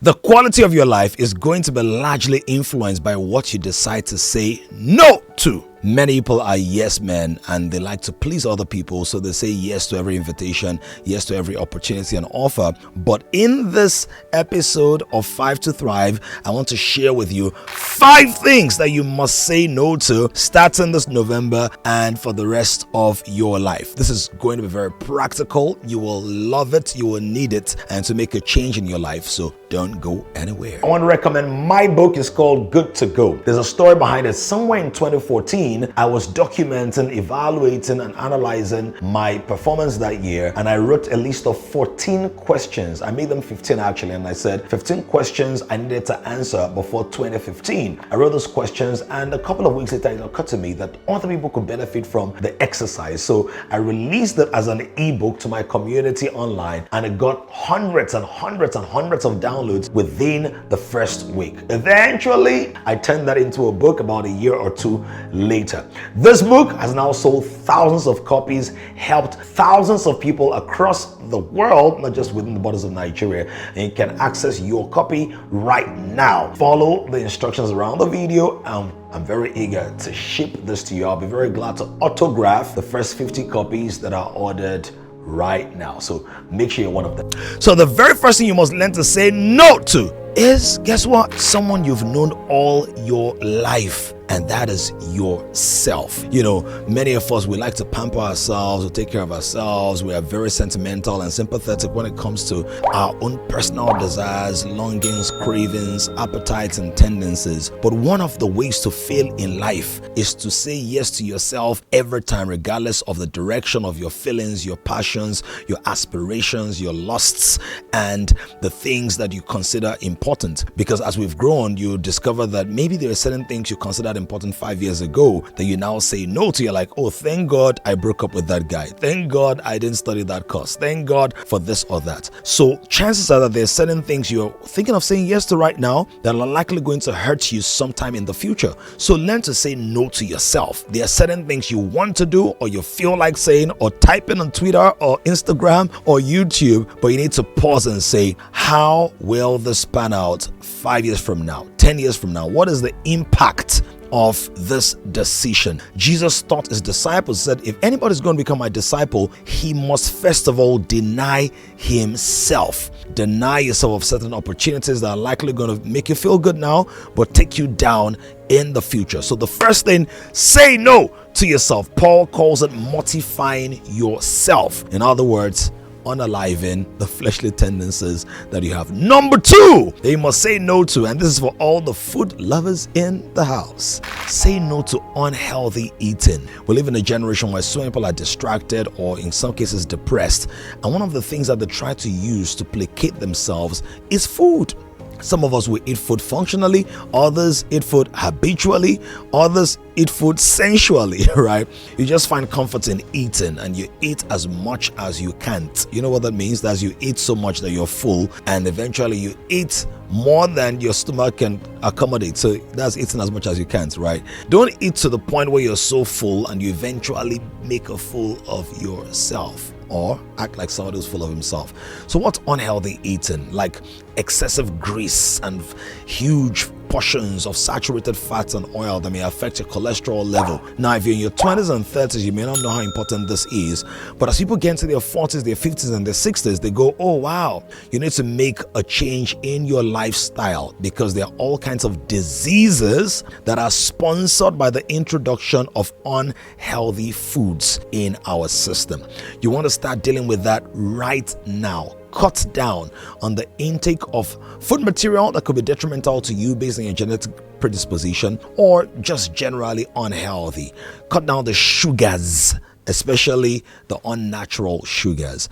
The quality of your life is going to be largely influenced by what you decide to say no to. Many people are yes men and they like to please other people, so they say yes to every invitation, yes to every opportunity and offer. But in this episode of 5 to Thrive, I want to share with you 5 things that you must say no to starting this November and for the rest of your life. This is going to be very practical. You will love it, you will need it, and to make a change in your life. So don't go anywhere. I want to recommend my book. Is called Good to Go. There's a story behind it. Somewhere in 2014, I was documenting, evaluating, and analyzing my performance that year, and I wrote a list of 14 questions. I made them 15 actually, and I said 15 questions I needed to answer before 2015. I wrote those questions, and a couple of weeks later, it occurred to me that other people could benefit from the exercise. So I released it as an ebook to my community online, and it got hundreds and hundreds and hundreds of downloads within the first week. Eventually, I turned that into a book about a year or two later. This book has now sold thousands of copies, helped thousands of people across the world, not just within the borders of Nigeria, and you can access your copy right now. Follow the instructions around the video. I'm very eager to ship this to you. I'll be very glad to autograph the first 50 copies that are ordered right now. So make sure you're one of them. So the very first thing you must learn to say no to is, guess what? Someone you've known all your life. And that is yourself. You know, many of us, we like to pamper ourselves, we take care of ourselves. We are very sentimental and sympathetic when it comes to our own personal desires, longings, cravings, appetites, and tendencies. But one of the ways to fail in life is to say yes to yourself every time, regardless of the direction of your feelings, your passions, your aspirations, your lusts, and the things that you consider important. Because as we've grown, you discover that maybe there are certain things you considered important 5 years ago that you now say no to. You're like, oh, thank God I broke up with that guy. Thank God I didn't study that course. Thank God for this or that. So chances are that there's certain things you're thinking of saying yes to right now that are likely going to hurt you sometime in the future. So learn to say no to yourself. There are certain things you want to do or you feel like saying or typing on Twitter or Instagram or YouTube, but you need to pause and say, how will this pan out 5 years from now, 10 years from now? What is the impact of this decision? Jesus taught his disciples, said, if anybody's going to become my disciple, he must first of all deny himself. Deny yourself of certain opportunities that are likely going to make you feel good now, but take you down in the future. So the first thing, say no to yourself. Paul calls it mortifying yourself. In other words, unaliving the fleshly tendencies that you have. Number 2, that you must say no to, and this is for all the food lovers in the house. Say no to unhealthy eating. We live in a generation where so many people are distracted or in some cases depressed, and one of the things that they try to use to placate themselves is food. Some of us will eat food functionally, others eat food habitually, others eat food sensually, right? You just find comfort in eating and you eat as much as you can't. You know what that means? That you eat so much that you're full and eventually you eat more than your stomach can accommodate. So that's eating as much as you can't, right? Don't eat to the point where you're so full and you eventually make a fool of yourself, or act like somebody who's full of himself. So what's unhealthy eating? Like excessive grease and huge portions of saturated fats and oil that may affect your cholesterol level. Now, if you're in your 20s and 30s, you may not know how important this is, but as people get into their 40s, their 50s, and their 60s, they go, oh wow, you need to make a change in your lifestyle because there are all kinds of diseases that are sponsored by the introduction of unhealthy foods in our system. You want to start dealing with that right now. Cut down on the intake of food material that could be detrimental to you based on your genetic predisposition or just generally unhealthy. Cut down the sugars, especially the unnatural sugars.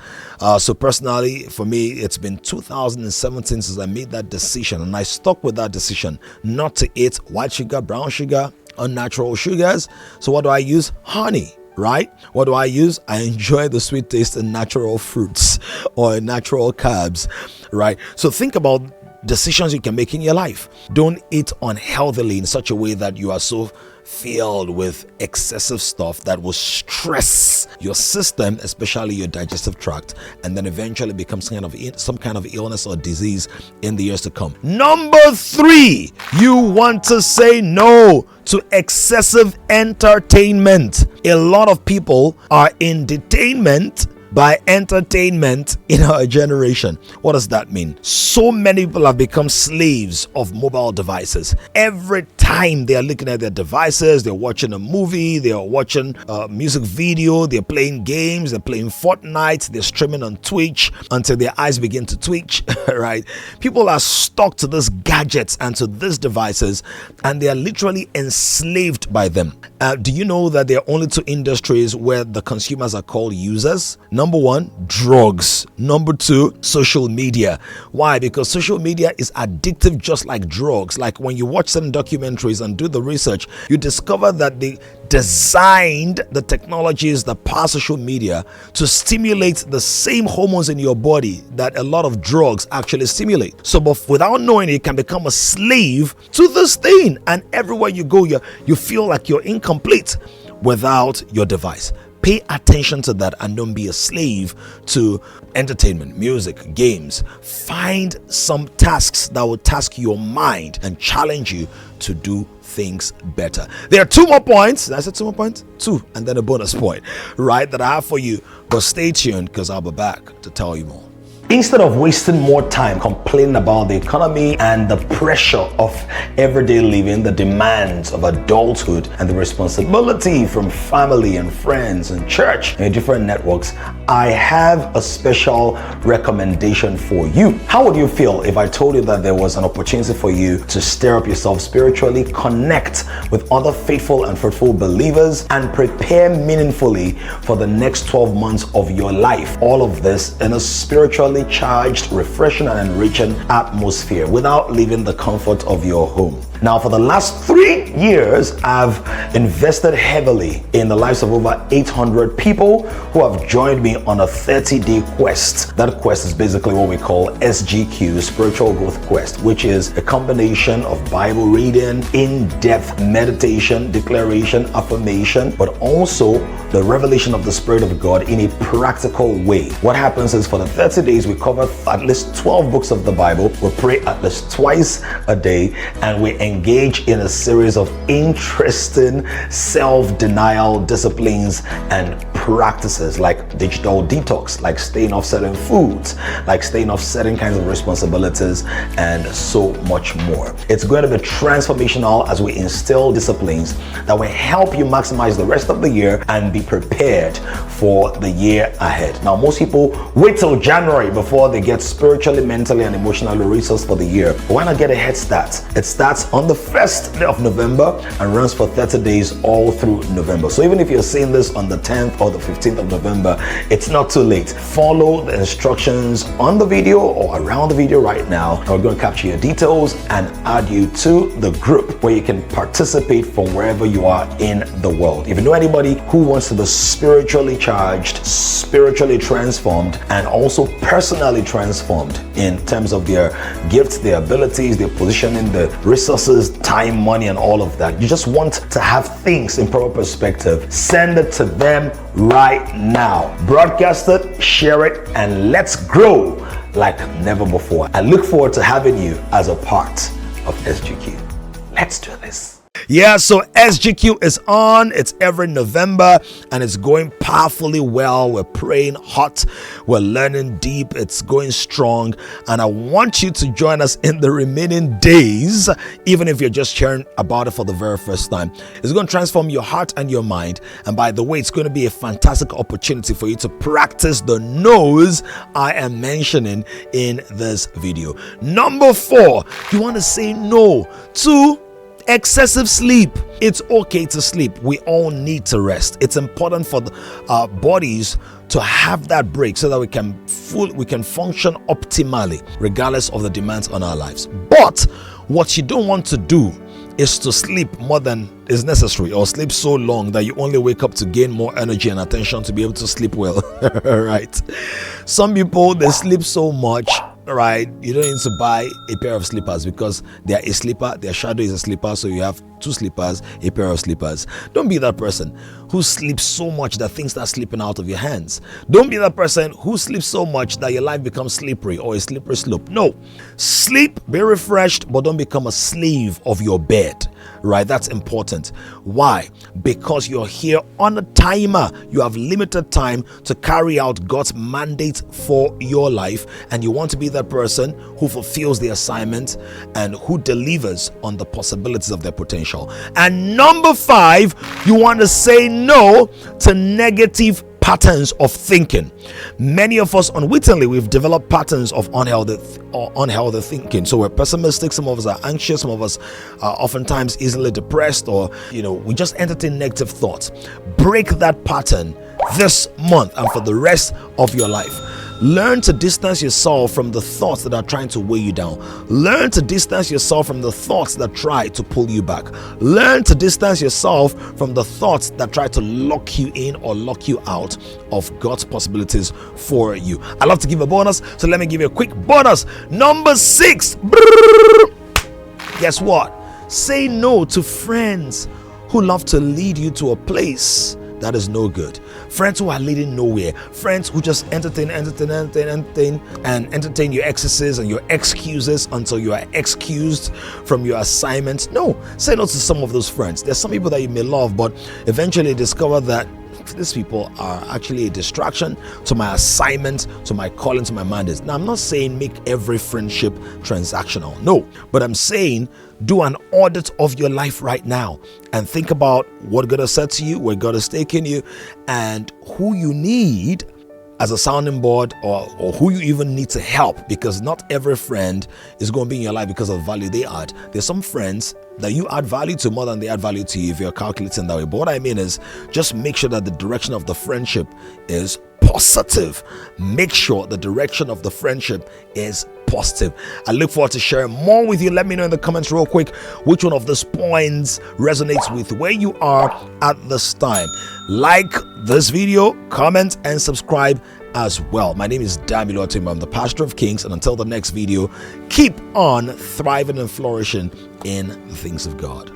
So personally, for me, it's been 2017 since I made that decision, and I stuck with that decision not to eat white sugar, brown sugar, unnatural sugars. So what do I use? Honey. Right? What do I use? I enjoy the sweet taste in natural fruits or natural carbs, right? So think about decisions you can make in your life. Don't eat unhealthily in such a way that you are so filled with excessive stuff that will stress your system, especially your digestive tract, and then eventually becomes some kind of illness or disease in the years to come. Number 3, you want to say no to excessive entertainment. A lot of people are in detainment by entertainment in our generation. What does that mean? So many people have become slaves of mobile devices. Every time they are looking at their devices, they're watching a movie, they are watching a music video, they're playing games, they're playing Fortnite, they're streaming on Twitch until their eyes begin to twitch, right? People are stuck to these gadgets and to these devices, and they are literally enslaved by them. Do you know that there are only 2 industries where the consumers are called users? Number 1, drugs. Number 2, social media. Why? Because social media is addictive just like drugs. Like when you watch some documentaries and do the research, you discover that they designed the technologies that power social media to stimulate the same hormones in your body that a lot of drugs actually stimulate. So, but without knowing it, you can become a slave to this thing. And everywhere you go, you feel like you're incomplete without your device. Pay attention to that and don't be a slave to entertainment, music, games. Find some tasks that will task your mind and challenge you to do things better. There are 2 more points. Did I say 2 more points? 2, and then a bonus point, right, that I have for you. But stay tuned because I'll be back to tell you more. Instead of wasting more time complaining about the economy and the pressure of everyday living, the demands of adulthood, and the responsibility from family and friends and church and different networks, I have a special recommendation for you. How would you feel if I told you that there was an opportunity for you to stir up yourself spiritually, connect with other faithful and fruitful believers, and prepare meaningfully for the next 12 months of your life? All of this in a spiritually charged, refreshing, and enriching atmosphere without leaving the comfort of your home. Now, for the last 3 years, I've invested heavily in the lives of over 800 people who have joined me on a 30-day quest. That quest is basically what we call SGQ, Spiritual Growth Quest, which is a combination of Bible reading, in-depth meditation, declaration, affirmation, but also the revelation of the Spirit of God in a practical way. What happens is for the 30 days, we cover at least 12 books of the Bible. We pray at least twice a day, and we engage in a series of interesting self-denial disciplines and practices like digital detox, like staying off certain foods, like staying off certain kinds of responsibilities, and so much more. It's going to be transformational as we instill disciplines that will help you maximize the rest of the year and be prepared for the year ahead. Now, most people wait till January before they get spiritually, mentally, and emotionally resourced for the year. But why not get a head start? It starts on the 1st day of November and runs for 30 days all through November. So even if you're seeing this on the 10th or the 15th of November, it's not too late. Follow the instructions on the video or around the video right now, and we're going to capture your details and add you to the group where you can participate from wherever you are in the world. If you know anybody who wants to be spiritually charged, spiritually transformed, and also personally transformed in terms of their gifts, their abilities, their positioning, the resources, time, money, and all of that, you just want to have things in proper perspective, send it to them right now. Broadcast it, share it, and let's grow like never before. I look forward to having you as a part of SGQ. Let's do this. Yeah, so SGQ is on. It's every November and it's going powerfully well. We're praying hot. We're learning deep. It's going strong. And I want you to join us in the remaining days, even if you're just hearing about it for the very first time. It's going to transform your heart and your mind. And by the way, it's going to be a fantastic opportunity for you to practice the no's I am mentioning in this video. Number 4, you want to say no to excessive sleep. It's okay to sleep. We all need to rest. It's important for our bodies to have that break so that we can function optimally regardless of the demands on our lives. But what you don't want to do is to sleep more than is necessary, or sleep so long that you only wake up to gain more energy and attention to be able to sleep well. Right? Some people, they sleep so much right? You don't need to buy a pair of slippers because they are a slipper, their shadow is a slipper, so you have two slippers, a pair of slippers. Don't be that person who sleeps so much that things start slipping out of your hands. Don't be that person who sleeps so much that your life becomes slippery or a slippery slope. No. Sleep, be refreshed, but don't become a slave of your bed. Right? That's important. Why? Because you're here on a timer. You have limited time to carry out God's mandate for your life, and you want to be that person who fulfills the assignment and who delivers on the possibilities of their potential. And number 5, you want to say no to negative patterns of thinking. Many of us unwittingly, we've developed patterns of unhealthy thinking. So we're pessimistic, some of us are anxious, some of us are oftentimes easily depressed, or we just entertain negative thoughts. Break that pattern this month and for the rest of your life. Learn to distance yourself from the thoughts that are trying to weigh you down. Learn to distance yourself from the thoughts that try to pull you back. Learn to distance yourself from the thoughts that try to lock you in or lock you out of God's possibilities for you. I love to give a bonus, so let me give you a quick bonus. Number 6. Guess what? Say no to friends who love to lead you to a place that is no good. Friends who are leading nowhere. Friends who just entertain your excesses and your excuses until you are excused from your assignments. No, say no to some of those friends. There's some people that you may love, but eventually discover that these people are actually a distraction to my assignment, to my calling, to my mandate. Now, I'm not saying make every friendship transactional. No, but I'm saying do an audit of your life right now and think about what God has said to you, where God has taken you, and who you need as a sounding board, or who you even need to help, because not every friend is going to be in your life because of the value they add. There's some friends that you add value to more than they add value to you if you're calculating that way. But what I mean is just make sure that the direction of the friendship is positive. Make sure the direction of the friendship is positive. I look forward to sharing more with you. Let me know in the comments real quick which one of these points resonates with where you are at this time. Like this video, comment, and subscribe as well. My name is Damilola Oluwatoyinbo. I'm the pastor of Kings, and until the next video, keep on thriving and flourishing in the things of God.